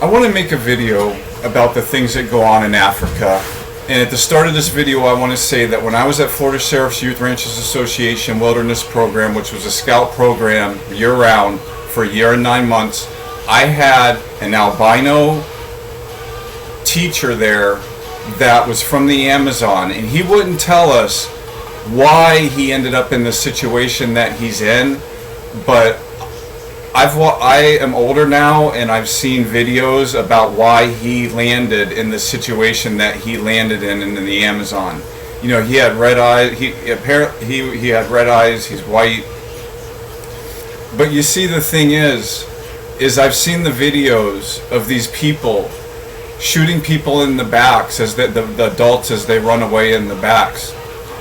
I want to make a video about the things that go on in Africa. And at the start of this video, I want to say that when I was at Florida Sheriff's Youth Ranchers Association Wilderness Program, which was a scout program year-round for a year and 9 months, I had an albino teacher there that was from the Amazon, and he wouldn't tell us why he ended up in the situation that he's in, but I am older now, and I've seen videos about why he landed in the situation that he landed in the Amazon. You know, he had red eyes. He had red eyes. He's white. But you see, the thing is I've seen the videos of these people shooting people in the backs as the adults as they run away in the backs.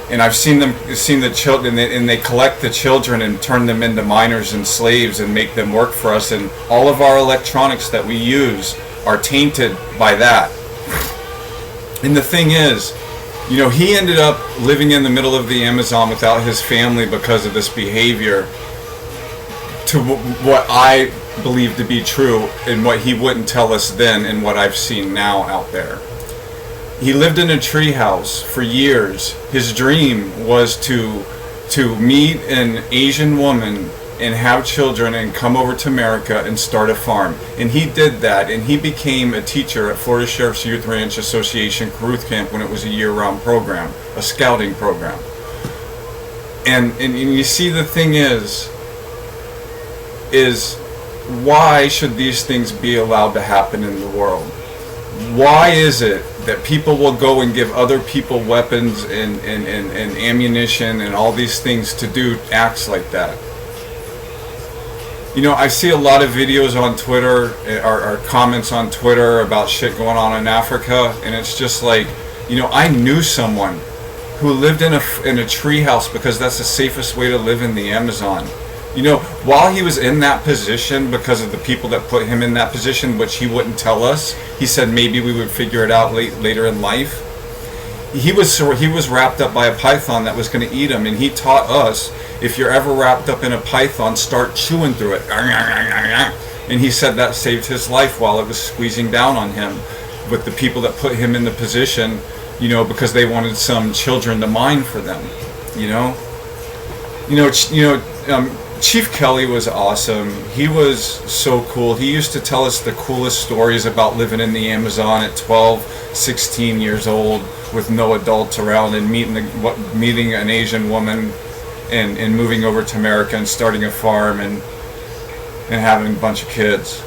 And I've seen the children, and they collect the children and turn them into minors and slaves and make them work for us. And all of our electronics that we use are tainted by that. And the thing is, you know, he ended up living in the middle of the Amazon without his family because of this behavior, to what I believe to be true and what he wouldn't tell us then and what I've seen now out there. He lived in a treehouse for years. His dream was to meet an Asian woman and have children and come over to America and start a farm. And he did that, and he became a teacher at Florida Sheriff's Youth Ranch Association Caruth Camp when it was a year-round program, a scouting program. And you see, the thing is why should these things be allowed to happen in the world? Why is it that people will go and give other people weapons and ammunition and all these things to do acts like that? You know, I see a lot of videos on Twitter or comments on Twitter about shit going on in Africa, and it's just like, you know, I knew someone who lived in a treehouse because that's the safest way to live in the Amazon. You know, while he was in that position, because of the people that put him in that position, which he wouldn't tell us, he said maybe we would figure it out later in life. He was wrapped up by a python that was going to eat him, and he taught us, if you're ever wrapped up in a python, start chewing through it. And he said that saved his life while it was squeezing down on him, with the people that put him in the position, you know, because they wanted some children to mine for them. Chief Kelly was awesome. He was so cool. He used to tell us the coolest stories about living in the Amazon at 12, 16 years old with no adults around, and meeting an Asian woman and moving over to America and starting a farm and having a bunch of kids.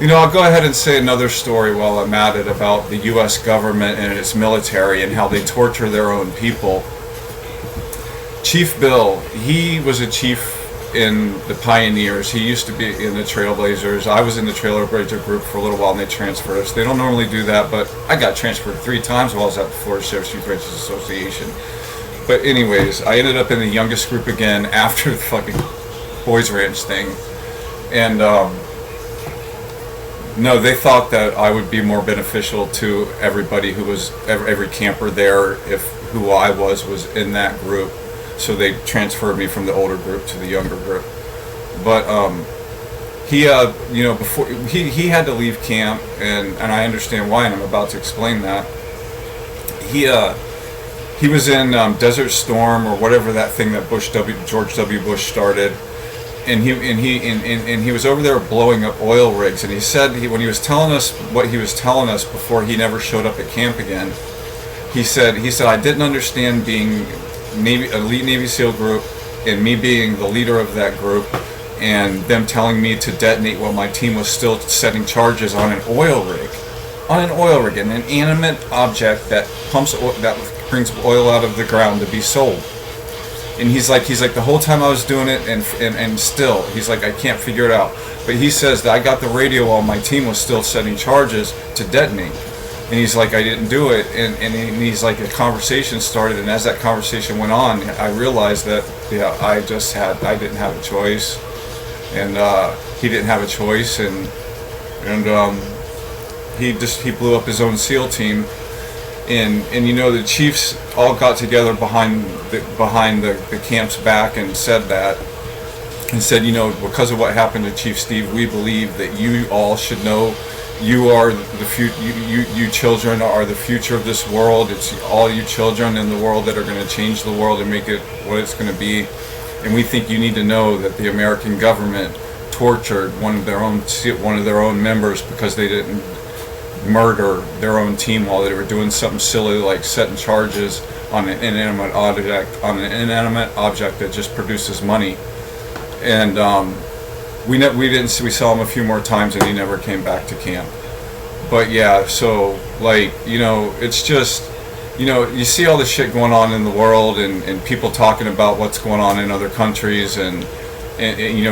You know, I'll go ahead and say another story while I'm at it about the U.S. government and its military and how they torture their own people. Chief Bill, he was a chief in the Pioneers. He used to be in the Trailblazers. I was in the Trailblazer group for a little while, and they transferred us. They don't normally do that, but I got transferred 3 times while I was at the Florida Sheriff's Youth Ranchers Association. But anyways, I ended up in the youngest group again after the fucking Boys Ranch thing. And, no, they thought that I would be more beneficial to everybody who was, every camper there, if who I was in that group. So they transferred me from the older group to the younger group. But he, you know, before he had to leave camp, and I understand why, and I'm about to explain that. He was in Desert Storm or whatever that thing that George W. Bush started. And he was over there blowing up oil rigs, and he said when he was telling us what he was telling us before he never showed up at camp again, he said I didn't understand being elite Navy SEAL group and me being the leader of that group and them telling me to detonate while my team was still setting charges on an oil rig, an inanimate object that pumps oil, that brings oil out of the ground to be sold. And he's like the whole time I was doing it, and still, he's like, I can't figure it out. But he says that I got the radio while my team was still setting charges to detonate. And he's like, I didn't do it. And he's like, a conversation started, and as that conversation went on, I realized that, yeah, I didn't have a choice. And he didn't have a choice, and he blew up his own SEAL team. And you know, the chiefs all got together behind the camp's back and said that. and said, because of what happened to Chief Steve, we believe that you all should know you are the future. You children are the future of this world. It's all you children in the world that are going to change the world and make it what it's going to be. And we think you need to know that the American government tortured one of their own members because they didn't murder their own team while they were doing something silly like setting charges on an inanimate object that just produces money. And we saw him a few more times, and he never came back to camp. But yeah, so it's just, you see all this shit going on in the world, and people talking about what's going on in other countries, and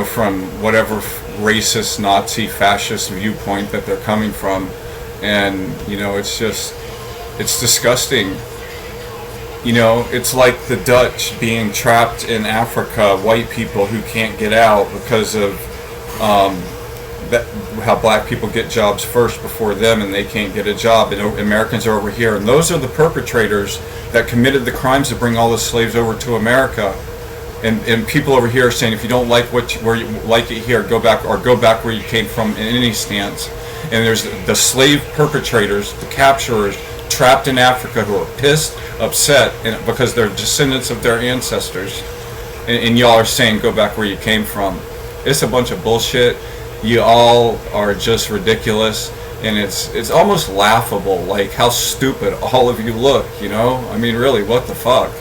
from whatever racist, Nazi, fascist viewpoint that they're coming from, and it's disgusting. It's like the Dutch being trapped in Africa, white people who can't get out because of how black people get jobs first before them, and they can't get a job, and Americans are over here, and those are the perpetrators that committed the crimes to bring all the slaves over to America. And people over here are saying, if you don't like where you like it here, go back where you came from in any stance. And there's the slave perpetrators, the capturers, trapped in Africa, who are pissed, upset, because they're descendants of their ancestors. And y'all are saying, go back where you came from. It's a bunch of bullshit. You all are just ridiculous. And it's almost laughable, like how stupid all of you look, I mean, really, what the fuck?